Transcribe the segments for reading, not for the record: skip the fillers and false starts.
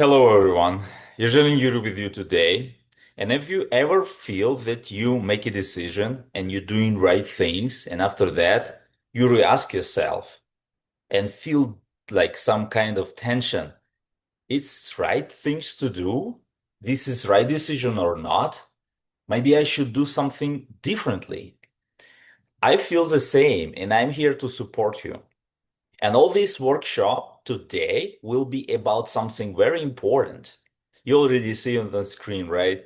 Hello, everyone. Usually here with you today. And if you ever feel that you make a decision and you're doing right things, and after that, you re-ask yourself and feel like some kind of tension. It's right things to do. This is right decision or not. Maybe I should do something differently. I feel the same, and I'm here to support you. And all this workshop today will be about something very important. You already see on the screen, right?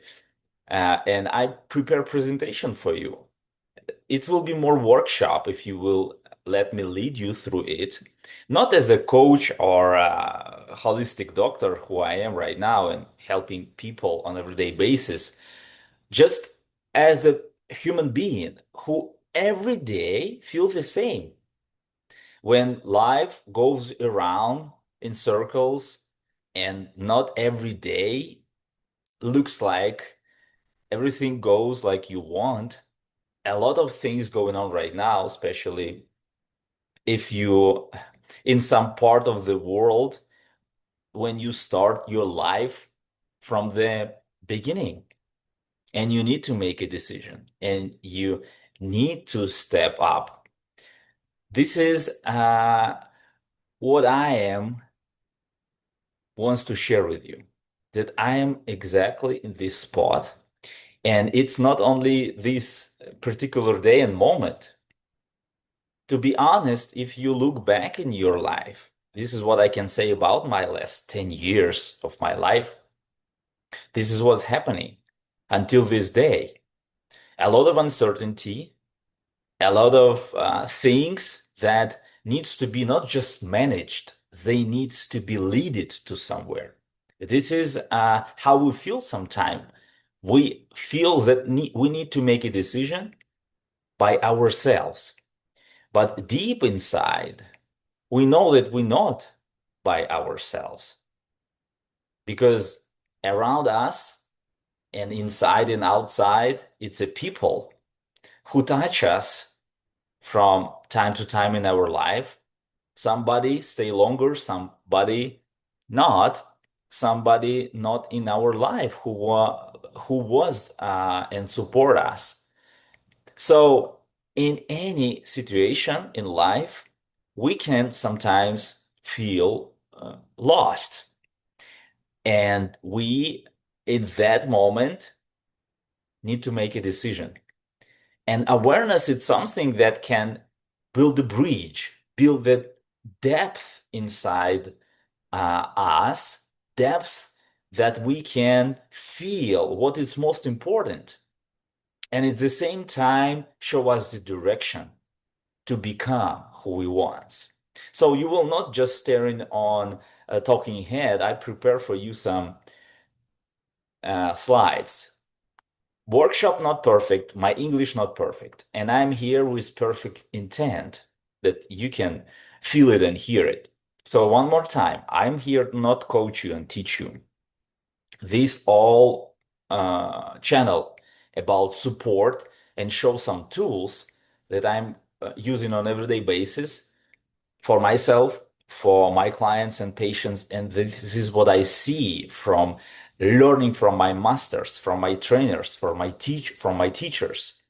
And I prepare presentation for you. It will be more workshop if you will let me lead you through it, not as a coach or a holistic doctor who I am right now and helping people on everyday basis, just as a human being who every day feel the same. When life goes around in circles and not every day looks like everything goes like you want, a lot of things going on right now, especially if you in some part of the world when you start your life from the beginning and you need to make a decision and you need to step up. This is what I am wants to share with you that I am exactly in this spot. And it's not only this particular day and moment. To be honest, if you look back in your life, this is what I can say about my last 10 years of my life. This is what's happening until this day. A lot of uncertainty, a lot of things that needs to be not just managed, they needs to be leaded to somewhere. This is how we feel sometimes. We feel that we need to make a decision by ourselves, but deep inside, we know that we're not by ourselves because around us and inside and outside, it's a people who touch us from time to time in our life. Somebody stay longer, somebody not, somebody not in our life who was and support us. So in any situation in life, we can sometimes feel lost, and we in that moment need to make a decision. And awareness is something that can build a bridge, build that depth inside us, depth that we can feel what is most important. And at the same time, show us the direction to become who we want. So you will not just staring on a talking head. I prepare for you some slides. Workshop not perfect, my English not perfect, and I'm here with perfect intent that you can feel it and hear it. So one more time, I'm here to not coach you and teach you. This all channel about support and show some tools that I'm using on everyday basis for myself, for my clients and patients, and this is what I see from learning from my masters, from my trainers, from my teachers,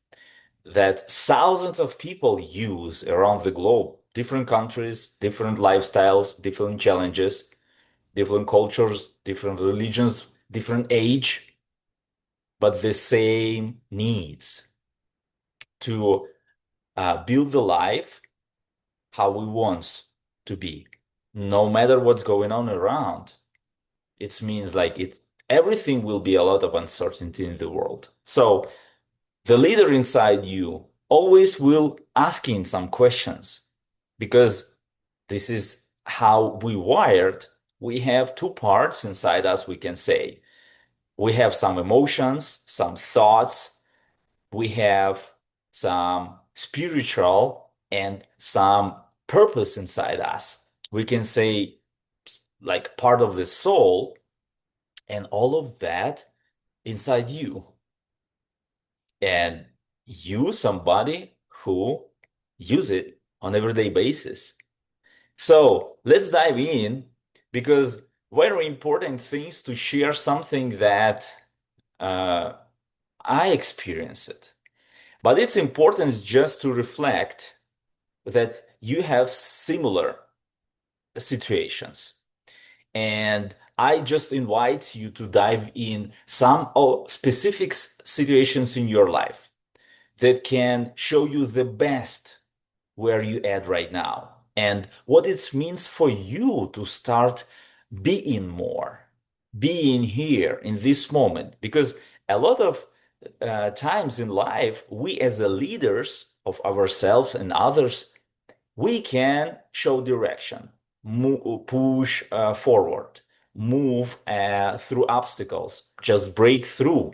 that thousands of people use around the globe, different countries, different lifestyles, different challenges, different cultures, different religions, different age, but the same needs to build the life how we want to be, no matter what's going on around. It means like everything will be a lot of uncertainty in the world. So the leader inside you always will asking some questions because this is how we wired. We have two parts inside us, we can say. We have some emotions, some thoughts, we have some spiritual and some purpose inside us. We can say like part of the soul and all of that inside you. And you, somebody who use it on everyday basis. So let's dive in because very important things to share something that uh, I experienced. But it's important just to reflect that you have similar situations. And I just invite you to dive in some specific situations in your life that can show you the best where you at right now and what it means for you to start being more, being here in this moment. Because a lot of times in life, we as the leaders of ourselves and others, we can show direction, push forward, move through obstacles, just break through.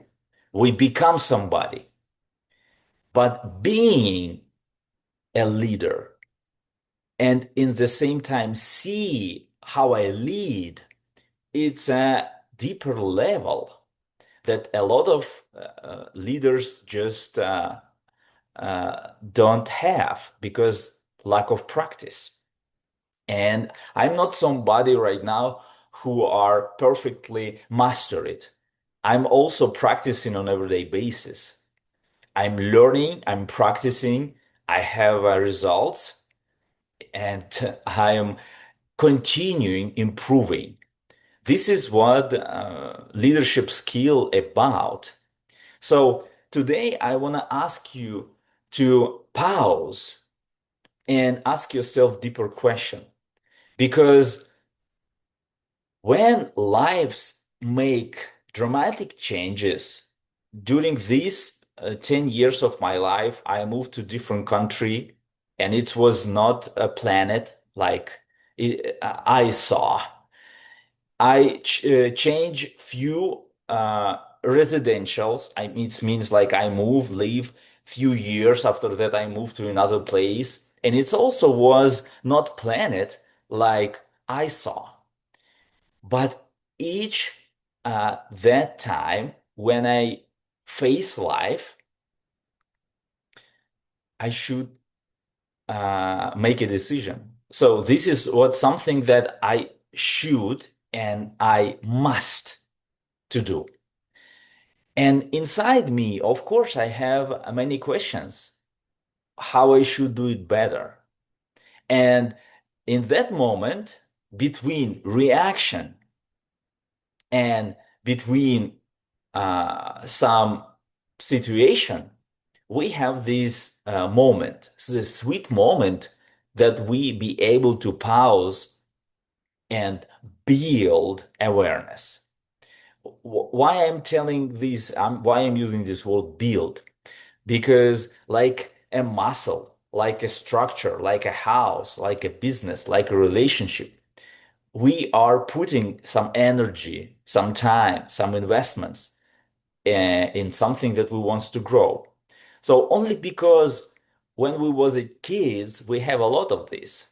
We become somebody. But being a leader and in the same time see how I lead, it's a deeper level that a lot of leaders just don't have because lack of practice. And I'm not somebody right now who are perfectly master it. I'm also practicing on everyday basis. I'm learning, I'm practicing, I have results, and I am continuing improving. This is what leadership skill about. So today I want to ask you to pause and ask yourself deeper question because when lives make dramatic changes during these 10 years of my life, I moved to different country and it was not a planet like I saw. I change few residentials. It means like I move, live few years. After that, I move to another place. And it also was not planned like I saw. But each that time when I face life, I should make a decision. So this is what something that I should and I must to do. And inside me, of course, I have many questions, how I should do it better. And in that moment, between reaction and between some situation, we have this moment, this sweet moment that we be able to pause and build awareness. Why I'm telling this, why I'm using this word build, because like a muscle, like a structure, like a house, like a business, like a relationship, we are putting some energy, some time, some investments in something that we want to grow. So only because when we was a kids, we have a lot of this.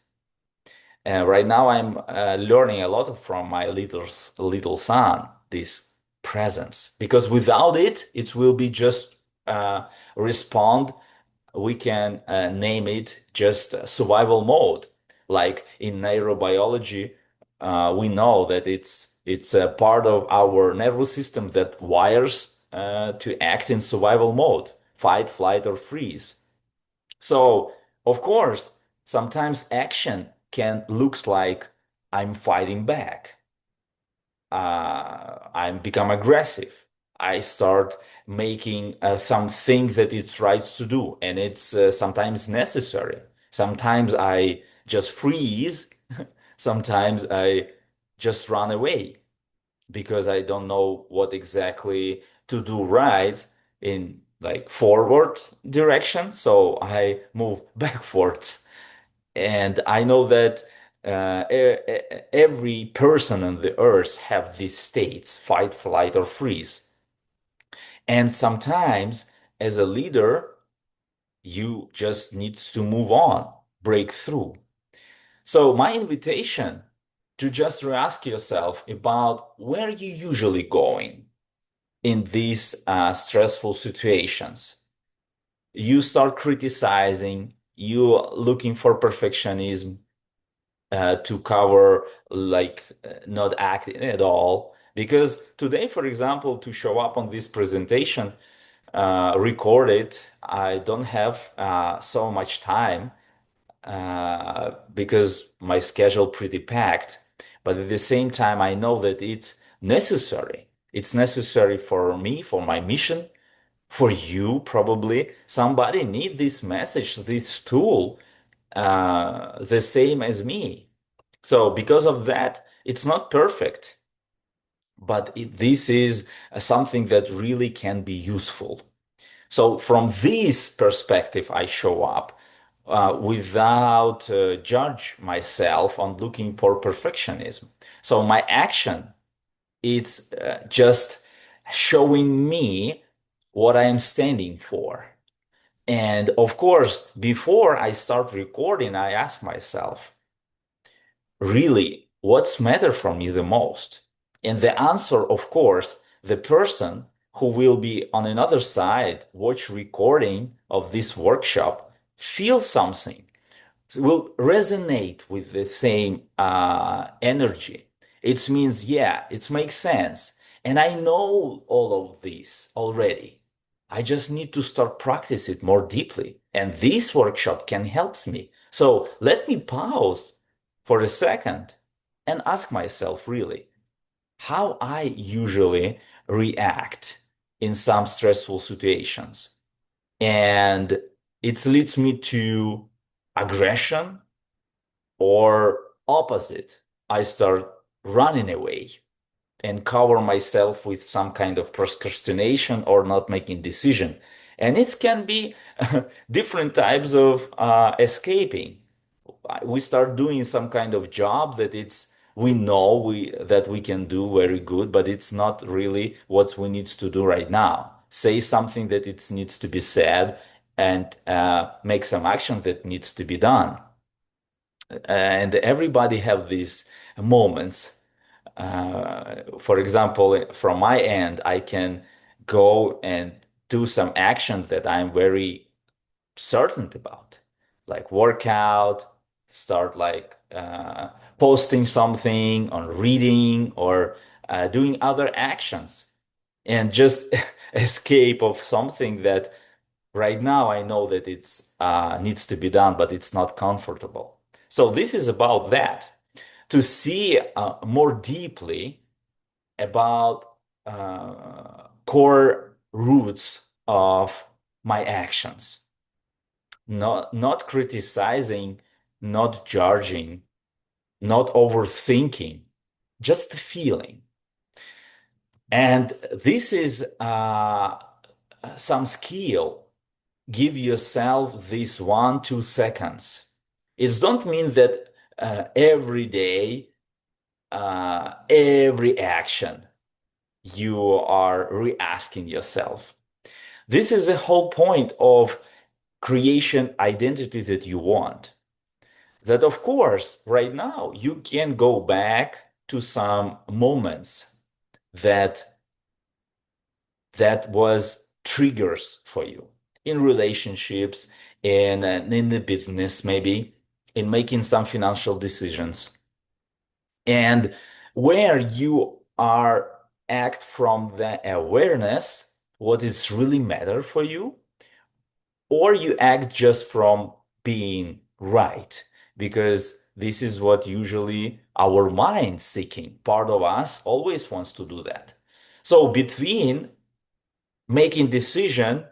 Right now, I'm learning a lot from my little son, this presence, because without it, it will be just respond. We can name it just survival mode. Like in neurobiology, we know that it's a part of our nervous system that wires to act in survival mode, fight, flight, or freeze. So, of course, sometimes action can looks like I'm fighting back. I become aggressive. I start making something that it's right to do, and it's sometimes necessary. Sometimes I just freeze. Sometimes I just run away because I don't know what exactly to do right in like forward direction. So I move backwards. And I know that every person on the earth have these states, fight, flight, or freeze. And sometimes as a leader, you just need to move on, break through. So my invitation to just ask yourself about where you usually going in these stressful situations. You start criticizing, you looking for perfectionism, to cover like not acting at all. Because today, for example, to show up on this presentation, record it, I don't have so much time because my schedule pretty packed. But at the same time, I know that it's necessary. It's necessary for me, for my mission, for you probably. Somebody need this message, this tool, the same as me. So because of that, it's not perfect, but this is something that really can be useful. So from this perspective, I show up without judge myself on looking for perfectionism. So my action, it's just showing me what I am standing for. And of course, before I start recording, I ask myself, really, what's matter for me the most? And the answer, of course, the person who will be on another side, watch recording of this workshop, feel something, will resonate with the same energy. It means, yeah, it makes sense. And I know all of this already. I just need to start practice it more deeply. And this workshop can help me. So let me pause for a second and ask myself really how I usually react in some stressful situations. And it leads me to aggression or opposite. I start running away and cover myself with some kind of procrastination or not making decision. And it can be different types of escaping. We start doing some kind of job that it's we know that we can do very good, but it's not really what we need to do right now. Say something that it needs to be said and make some action that needs to be done. And everybody have these moments. For example, from my end, I can go and do some action that I'm very certain about, like workout, start like posting something on reading or doing other actions and just escape of something that right now I know that it's needs to be done, but it's not comfortable. So this is about that, to see more deeply about core roots of my actions, not criticizing, not judging, not overthinking, just feeling. And this is some skill. Give yourself this 1, 2 seconds. It don't mean that every day, every action, you are re-asking yourself. This is the whole point of creation identity that you want. That of course, right now, you can go back to some moments that that was triggers for you in relationships, in the business, maybe in making some financial decisions, and where you are act from the awareness what is really matter for you, or you act just from being right, because this is what usually our mind seeking part of us always wants to do that. So between making decision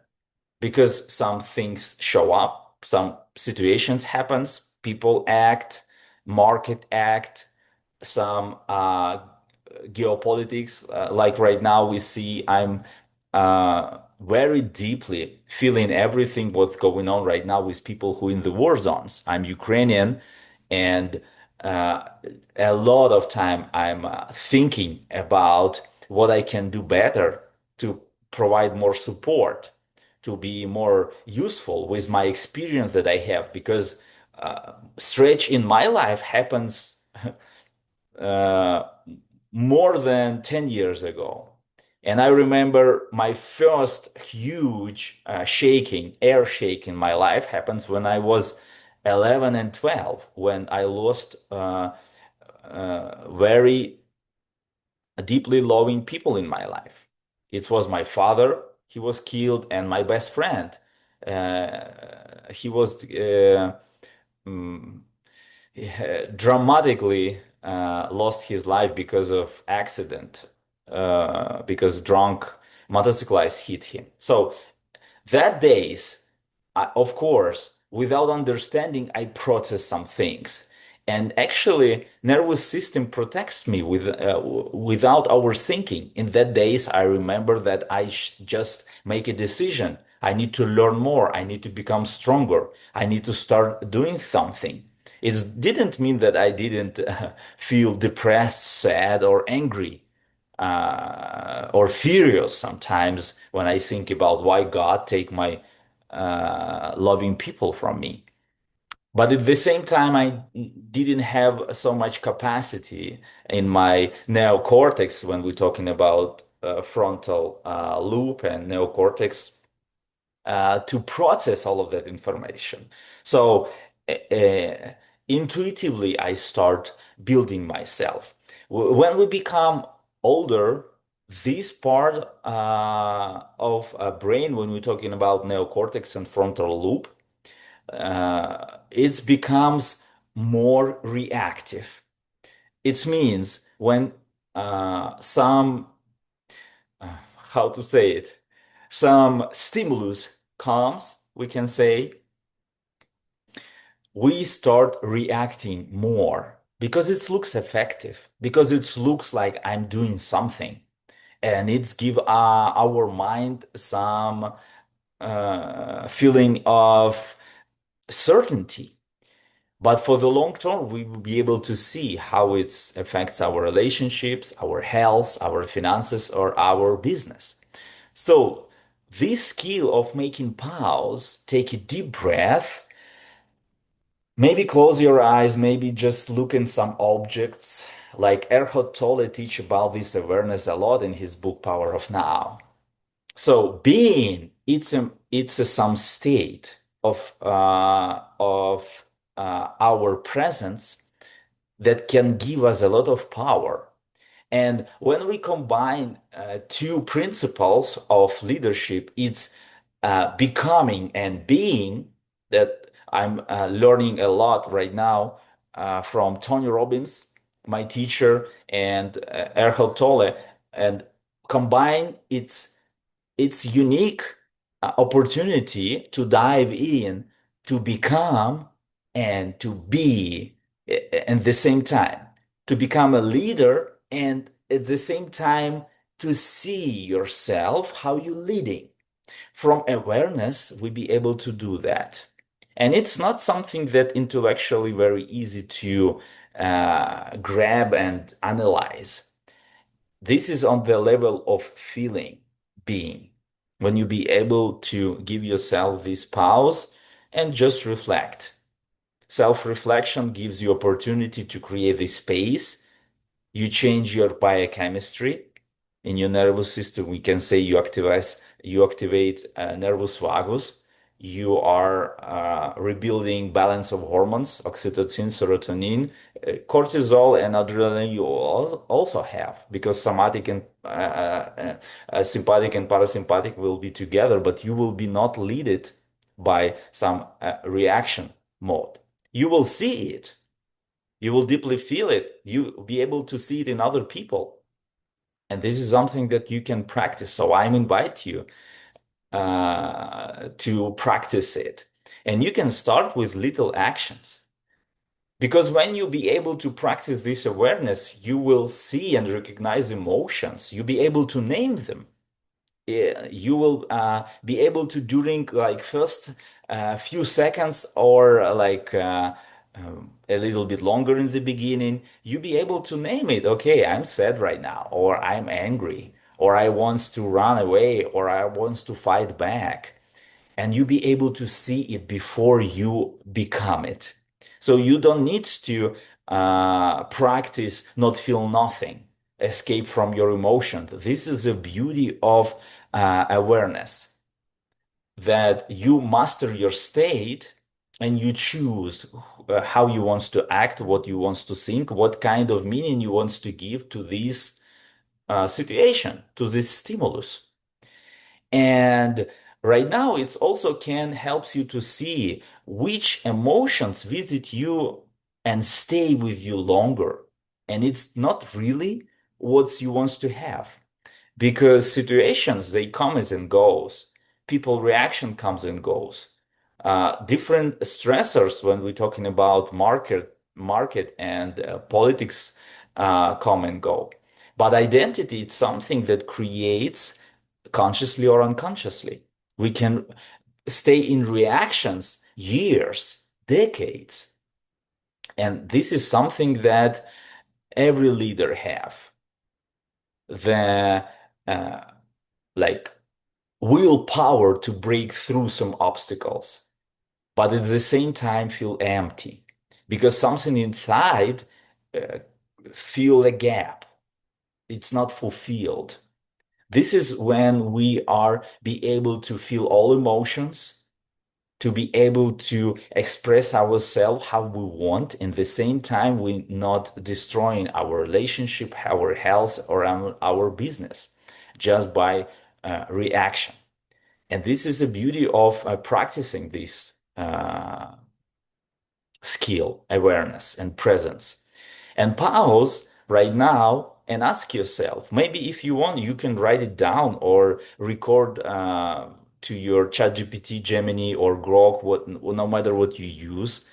because some things show up, some situations happens, people act, market act, some geopolitics. Like right now, we see I'm very deeply feeling everything what's going on right now with people who in the war zones. I'm Ukrainian, and uh, a lot of time I'm thinking about what I can do better to provide more support, to be more useful with my experience that I have, because stretch in my life happens uh, more than 10 years ago. And I remember my first huge shaking, air shake in my life happens when I was 11 and 12 when I lost very deeply loving people in my life. It was my father, he was killed, and my best friend. He was mm, dramatically lost his life because of accident, because drunk motorcyclists hit him. So that days, of course, without understanding, I process some things. And actually, nervous system protects me without our thinking. In that days, I remember that I just make a decision. I need to learn more. I need to become stronger. I need to start doing something. It didn't mean that I didn't feel depressed, sad, or angry or furious sometimes when I think about why God take my loving people from me. But at the same time, I didn't have so much capacity in my neocortex when we're talking about frontal loop and neocortex to process all of that information. So intuitively, I start building myself. When we become older, this part of a brain, when we're talking about neocortex and frontal loop, it becomes more reactive. It means when some, how to say it, some stimulus comes, we can say, we start reacting more because it looks effective, because it looks like I'm doing something, and it's give our mind some feeling of certainty. But for the long term, we will be able to see how it affects our relationships, our health, our finances, or our business. So this skill of making pause, take a deep breath, maybe close your eyes, maybe just look in some objects. Like Eckhart Tolle teach about this awareness a lot in his book Power of Now. So being, it's a some state of our presence that can give us a lot of power. And when we combine two principles of leadership, it's becoming and being that I'm learning a lot right now from Tony Robbins, my teacher, and Eckhart Tolle, and combine its unique opportunity to dive in, to become and to be at the same time, to become a leader and at the same time to see yourself how you're leading. From awareness, we be able to do that. And it's not something that intellectually very easy to grab and analyze. This is on the level of feeling, being. When you be able to give yourself this pause and just reflect. Self-reflection gives you opportunity to create this space. You change your biochemistry in your nervous system. We can say you activate nervus vagus. You are rebuilding balance of hormones, oxytocin, serotonin, cortisol, and adrenaline. You also have because somatic and sympathetic and parasympathetic will be together, but you will be not leaded by some reaction mode. You will see it. You will deeply feel it. You will be able to see it in other people. And this is something that you can practice. So I invite you to practice it. And you can start with little actions. Because when you be able to practice this awareness, you will see and recognize emotions. You'll be able to name them. You will be able to during like first few seconds or a little bit longer in the beginning, you be able to name it. Okay, I'm sad right now, or I'm angry, or I want to run away, or I want to fight back. And you be able to see it before you become it. So you don't need to practice not feel nothing, escape from your emotion. This is the beauty of awareness, that you master your state and you choose how you want to act, what you want to think, what kind of meaning you want to give to this situation, to this stimulus. And right now, it also can helps you to see which emotions visit you and stay with you longer. And it's not really what you want to have because situations they comes and goes. People reaction comes and goes. Different stressors when we're talking about market and politics come and go. But identity it's something that creates consciously or unconsciously. We can stay in reactions years, decades. And this is something that every leader have. The uh, like willpower to break through some obstacles, but at the same time feel empty because something inside uh, feel a gap. It's not fulfilled. This is when we are be able to feel all emotions, to be able to express ourselves how we want. In the same time, we not destroying our relationship, our health, or our business just by reaction. And this is the beauty of practicing this skill, awareness, and presence. And pause right now and ask yourself, maybe if you want, you can write it down or record to your ChatGPT, Gemini, or Grok, no matter what you use,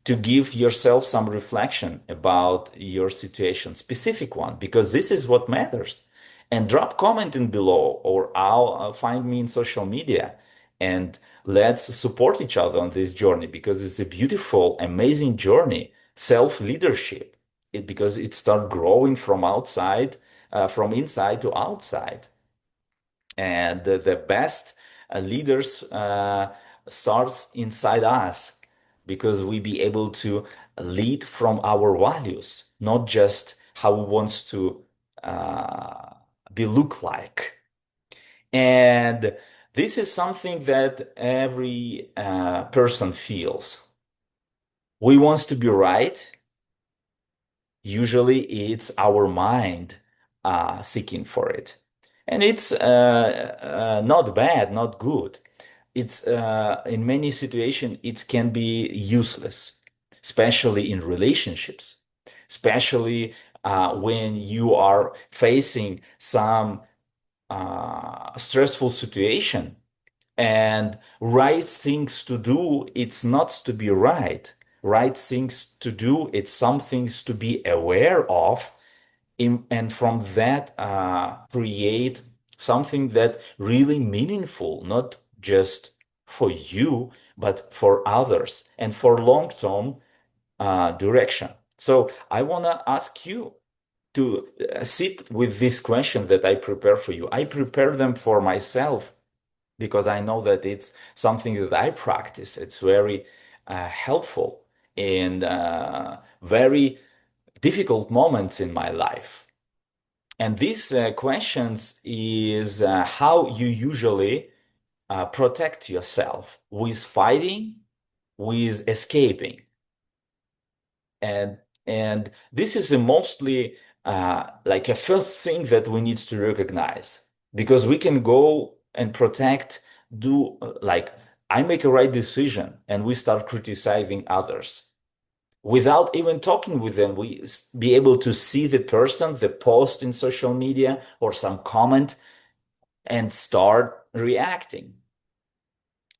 to give yourself some reflection about your situation, specific one, because this is what matters. And drop comment in below, or I'll find me in social media, and let's support each other on this journey because it's a beautiful, amazing journey, self-leadership. Because it starts growing from outside, from inside to outside. And the best leaders starts inside us because we be able to lead from our values, not just how we want to uh, be look like. And this is something that every person feels. We want to be right. Usually it's our mind seeking for it. And it's not bad, not good. It's in many situations it can be useless, especially in relationships, especially when you are facing some stressful situation and right things to do, it's not to be right. Right things to do, it's some things to be aware of, and from that create something that really meaningful, not just for you, but for others and for long-term direction. So I want to ask you to sit with this question that I prepare for you. I prepare them for myself because I know that it's something that I practice. It's very helpful in very difficult moments in my life. And these questions is how you usually protect yourself with fighting, with escaping. And this is a mostly like a first thing that we need to recognize because we can go and protect, do like I make a right decision and we start criticizing others without even talking with them. We be able to see the person, the post in social media or some comment and start reacting.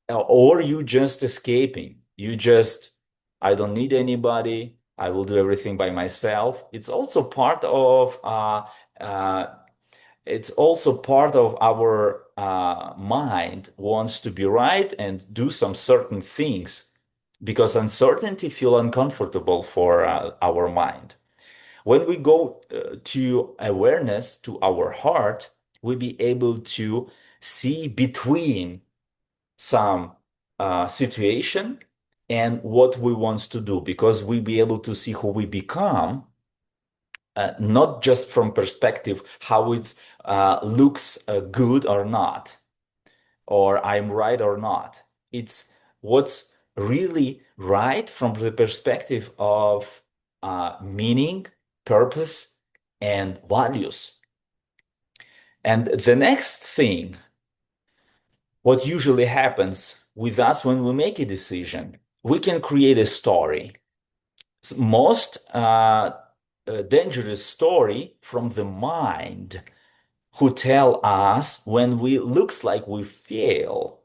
Or you just escaping. You just, I don't need anybody. I will do everything by myself. Uh, it's also part of our mind wants to be right and do some certain things because uncertainty feel uncomfortable for our mind. When we go to awareness, to our heart, we be able to see between some situation and what we want to do because we be able to see who we become, not just from perspective how it looks good or not, or I'm right or not. It's what's really right from the perspective of meaning, purpose, and values. And the next thing, what usually happens with us when we make a decision, we can create a story. Most dangerous story from the mind who tell us when we looks like we fail,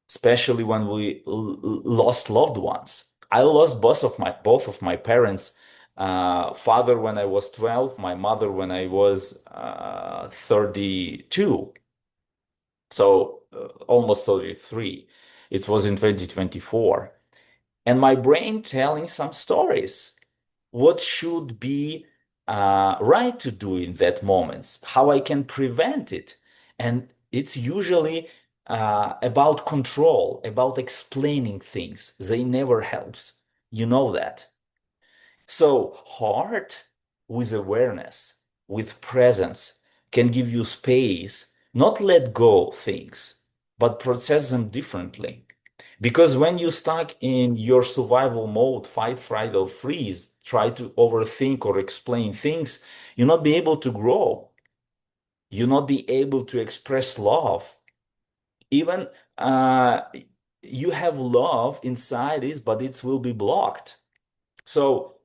especially when we lost loved ones. I lost both of my parents, father when I was 12, my mother when I was 32, so almost 33. It was in 2024. And my brain telling some stories. What should be right to do in that moment, how I can prevent it. And it's usually about control, about explaining things. They never helps. You know that. So heart with awareness, with presence, can give you space, not let go things, but process them differently. Because when you stuck in your survival mode, fight, fright, or freeze, try to overthink or explain things, you'll not be able to grow. You'll not be able to express love. Even uh, you have love inside it, but it will be blocked. So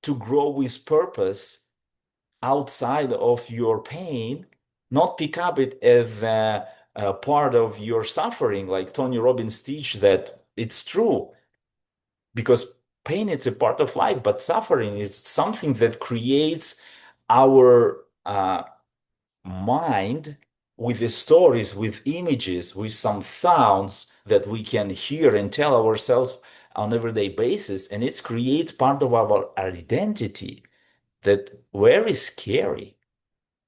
to grow with purpose outside of your pain, not pick up it as a part of your suffering, like Tony Robbins teach that it's true. Because pain is a part of life, but suffering is something that creates our mind with the stories, with images, with some sounds that we can hear and tell ourselves on everyday basis, and it creates part of our identity that very scary.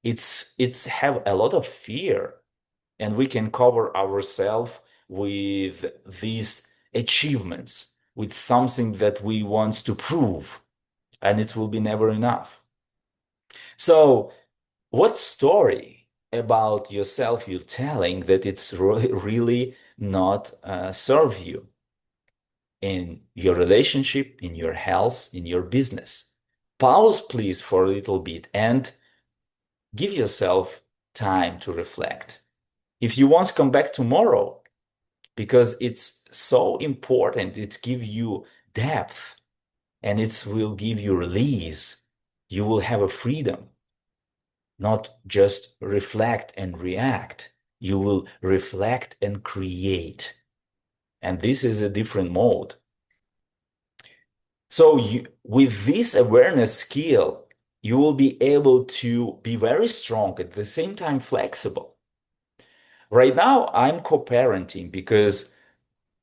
It's have a lot of fear, and we can cover ourselves with these achievements, with something that we want to prove, and it will be never enough. So, what story about yourself you're telling that it's really not serve you in your relationship, in your health, in your business? Pause, please, for a little bit and give yourself time to reflect. If you want to come back tomorrow, because it's so important. It gives you depth and it will give you release. You will have a freedom, not just reflect and react. You will reflect and create. And this is a different mode. So with this awareness skill, you will be able to be very strong, at the same time flexible. Right now, I'm co-parenting because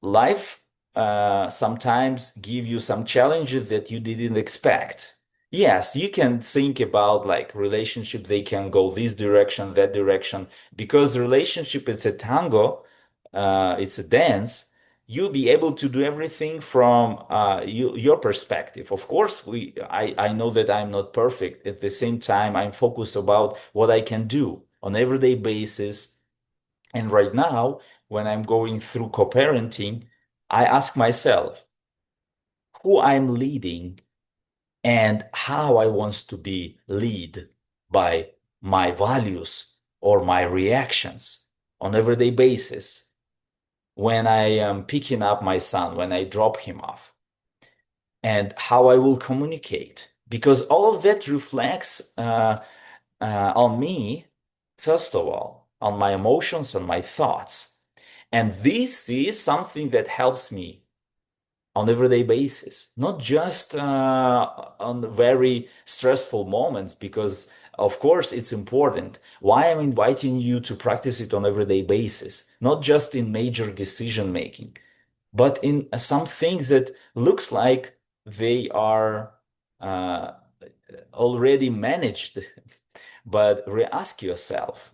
life sometimes give you some challenges that you didn't expect. Yes, you can think about like relationship, they can go this direction, that direction, because relationship is a tango, it's a dance. You'll be able to do everything from your perspective. Of course, I know that I'm not perfect. At the same time, I'm focused about what I can do on everyday basis. And right now, when I'm going through co-parenting, I ask myself who I'm leading and how I want to be lead by my values or my reactions on everyday basis when I am picking up my son, when I drop him off, and how I will communicate. Because all of that reflects on me, first of all, on my emotions, on my thoughts. And this is something that helps me on everyday basis, not just on very stressful moments, because of course it's important. Why I'm inviting you to practice it on everyday basis, not just in major decision making, but in some things that looks like they are uh, already managed. But re-ask yourself,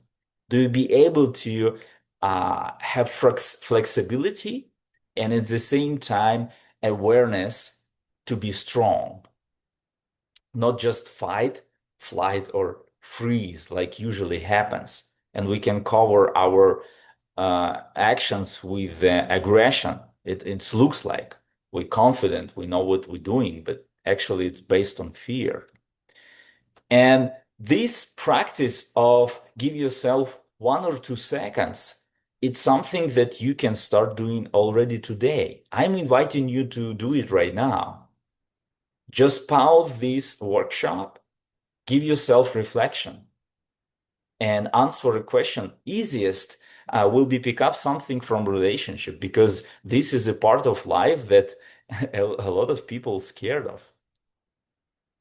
do you be able to have flexibility and at the same time awareness to be strong, not just fight, flight, or freeze like usually happens. And we can cover our actions with aggression. It looks like we're confident, we know what we're doing, but actually it's based on fear. And this practice of give yourself 1 or 2 seconds, it's something that you can start doing already today. I'm inviting you to do it right now. Just pause this workshop, give yourself reflection, and answer a question. Easiest will be pick up something from relationship because this is a part of life that a lot of people scared of.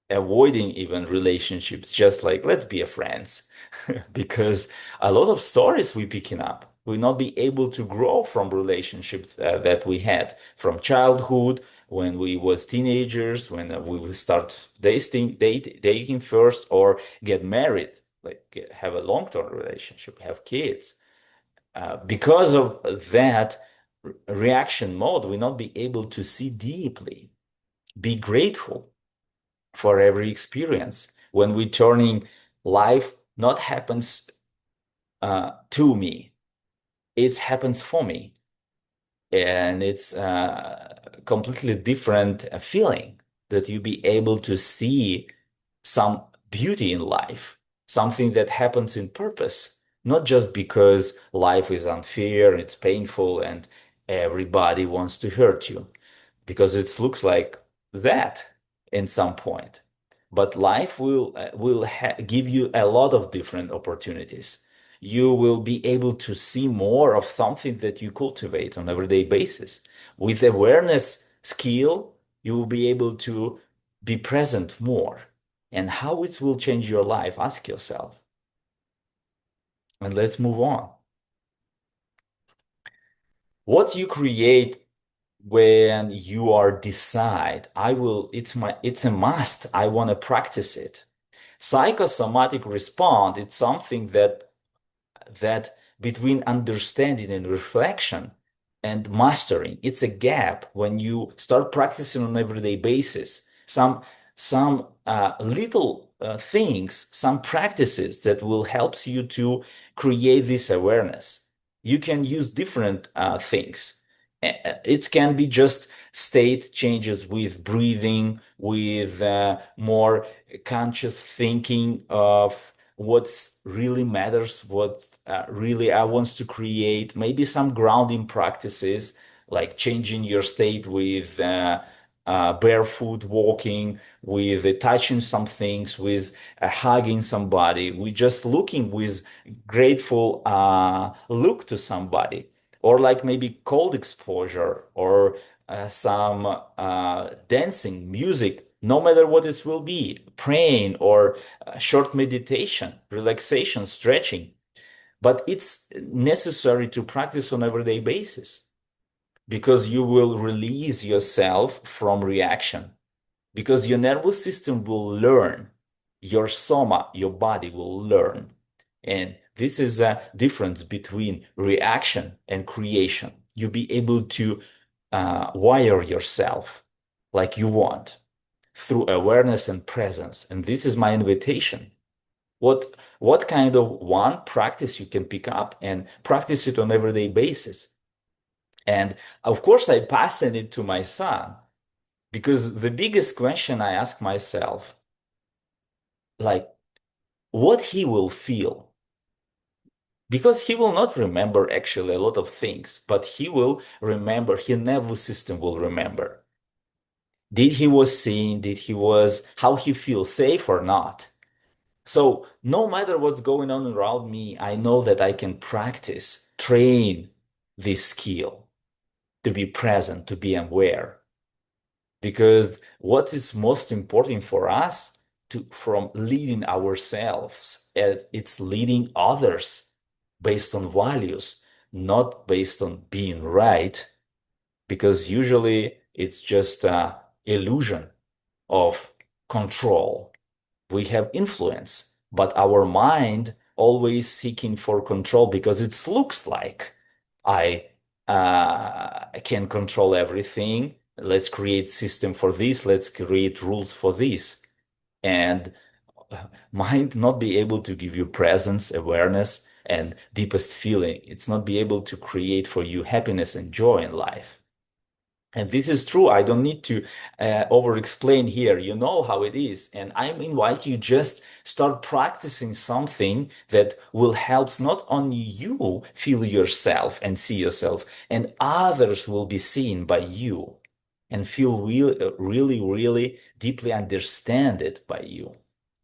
Avoiding even relationships, just like let's be a friends, because a lot of stories we picking up will not be able to grow from relationships that we had from childhood, when we was teenagers, when we will start dating first, or get married, like have a long-term relationship, have kids. Because of that reaction mode, we not be able to see deeply, be grateful for every experience. When we turning life not happens to me, it happens for me. And it's a completely different feeling that you be able to see some beauty in life, something that happens in purpose, not just because life is unfair, it's painful, and everybody wants to hurt you, because it looks like that in some point. But life will give you a lot of different opportunities. You will be able to see more of something that you cultivate on everyday basis. With awareness skill, you will be able to be present more. And how it will change your life, ask yourself. And let's move on. What you create when you are decide, it's a must, I want to practice it. Psychosomatic response, it's something that between understanding and reflection and mastering, it's a gap when you start practicing on everyday basis. Some little things, some practices that will help you to create this awareness. You can use different things. It can be just state changes with breathing, with more conscious thinking of what really matters, what really I wants to create. Maybe some grounding practices like changing your state with barefoot walking, with touching some things, with hugging somebody, with just looking with grateful look to somebody, or like maybe cold exposure, or some dancing, music, no matter what it will be, praying, or short meditation, relaxation, stretching. But it's necessary to practice on everyday basis because you will release yourself from reaction, because your nervous system will learn, your soma, your body will learn. And this is a difference between reaction and creation. You'll be able to wire yourself like you want through awareness and presence. And this is my invitation. What what kind of one practice you can pick up and practice it on everyday basis. And of course, I pass it to my son because the biggest question I ask myself, like, what he will feel, because he will not remember actually a lot of things, but he will remember, his nervous system will remember. Did he was seeing, did he was, how he feels, safe or not? So no matter what's going on around me, I know that I can practice, train this skill to be present, to be aware. Because what is most important for us to from leading ourselves, it's leading others based on values, not based on being right, because usually it's just an illusion of control. We have influence, but our mind always seeking for control because it looks like I can control everything. Let's create system for this. Let's create rules for this. And mind not be able to give you presence, awareness, and deepest feeling. It's not be able to create for you happiness and joy in life. And this is true. I don't need to over explain here. You know how it is. And I invite you just start practicing something that will help not only you feel yourself and see yourself, and others will be seen by you and feel really deeply understand it by you,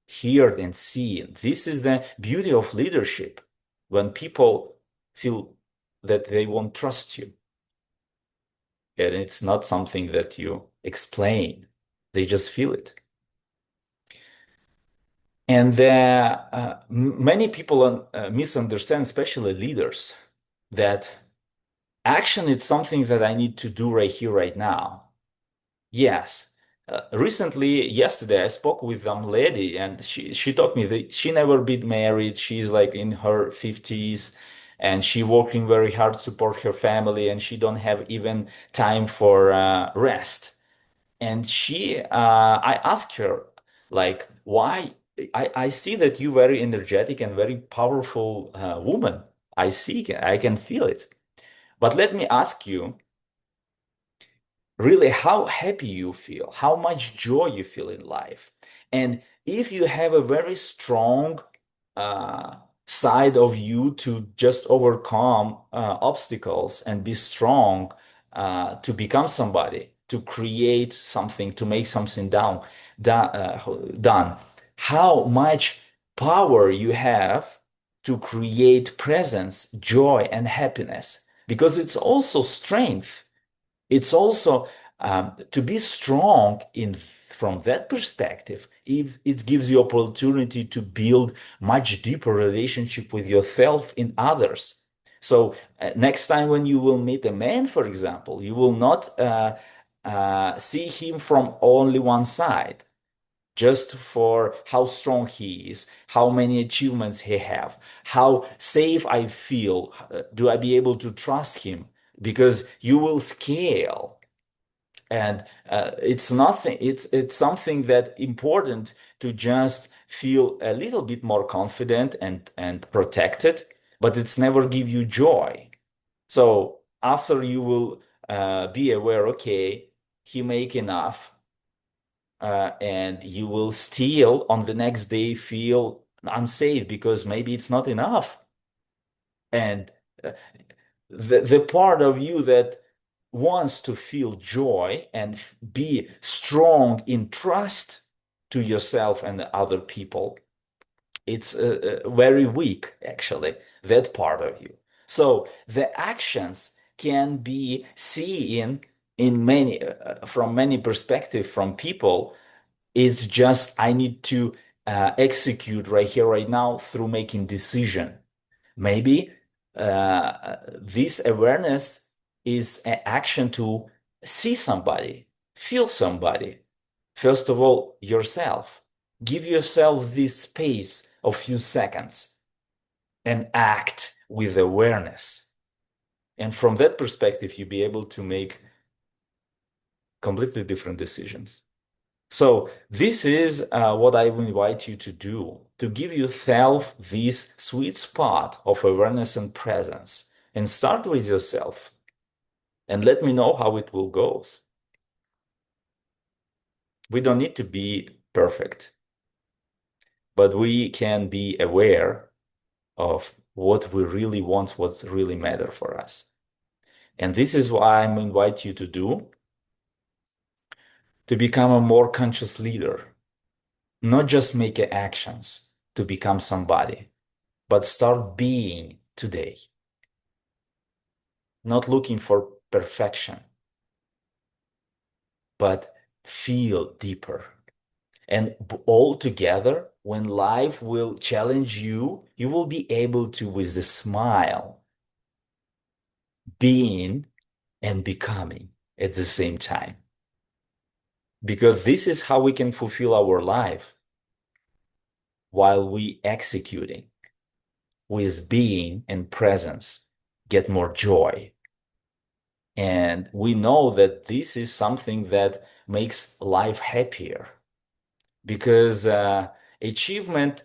hear it and see it. This is the beauty of leadership when people feel that they won't trust you. And it's not something that you explain. They just feel it. And many people misunderstand, especially leaders, that action is something that I need to do right here, right now. Yes. Recently, yesterday, I spoke with some lady, and she told me that she never been married. She's like in her 50s, and she working very hard to support her family, and she don't have even time for rest. And I asked her, like, why? I see that you very energetic and very powerful woman. I can feel it. But let me ask you, really how happy you feel, how much joy you feel in life. And if you have a very strong uh, side of you to just overcome obstacles and be strong to become somebody, to create something, to make something done, how much power you have to create presence, joy, and happiness. Because it's also strength, it's also to be strong in from that perspective. If it gives you opportunity to build much deeper relationship with yourself in others. So next time when you will meet a man, for example, you will not see him from only one side, just for how strong he is, how many achievements he have, how safe I feel, do I be able to trust him? Because you will scale, and it's nothing. It's something that important to just feel a little bit more confident and protected, but it's never give you joy. So after you will be aware, okay, he make enough, and you will still on the next day feel unsafe because maybe it's not enough. And uh, the part of you that wants to feel joy and be strong in trust to yourself and other people, it's very weak, actually, that part of you. So the actions can be seen in many from many perspectives from people. It's just I need to execute right here, right now through making decision. Maybe this awareness is an action to see somebody, feel somebody. First of all, yourself. Give yourself this space of few seconds and act with awareness. And from that perspective, you'll be able to make completely different decisions. So this is what I will invite you to do, to give yourself this sweet spot of awareness and presence, and start with yourself and let me know how it will go. We don't need to be perfect, but we can be aware of what we really want, what's really matter for us. And this is what I'm invite you to do, to become a more conscious leader, not just make actions to become somebody, but start being today, not looking for perfection, but feel deeper. And all together, when life will challenge you, you will be able to, with a smile, being and becoming at the same time. Because this is how we can fulfill our life while we executing with being and presence, get more joy. And we know that this is something that makes life happier because achievement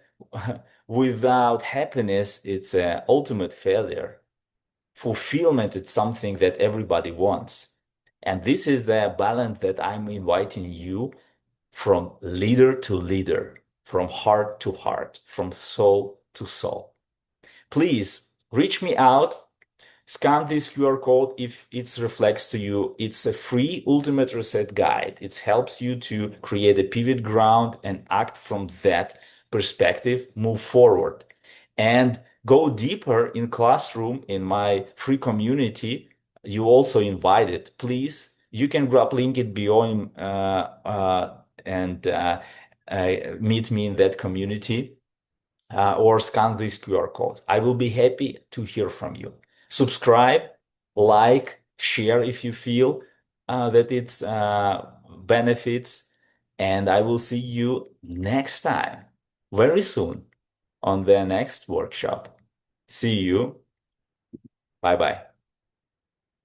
without happiness, it's an ultimate failure. Fulfillment, it's something that everybody wants. And this is the balance that I'm inviting you from leader to leader, from heart to heart, from soul to soul. Please reach me out. Scan this QR code if it reflects to you. It's a free ultimate reset guide. It helps you to create a pivot ground and act from that perspective, move forward, and go deeper in classroom in my free community. You also invited. Please, you can grab link it below and meet me in that community or scan this QR code. I will be happy to hear from you. Subscribe, like, share if you feel that it's benefits, and I will see you next time, very soon, on the next workshop. See you. Bye bye.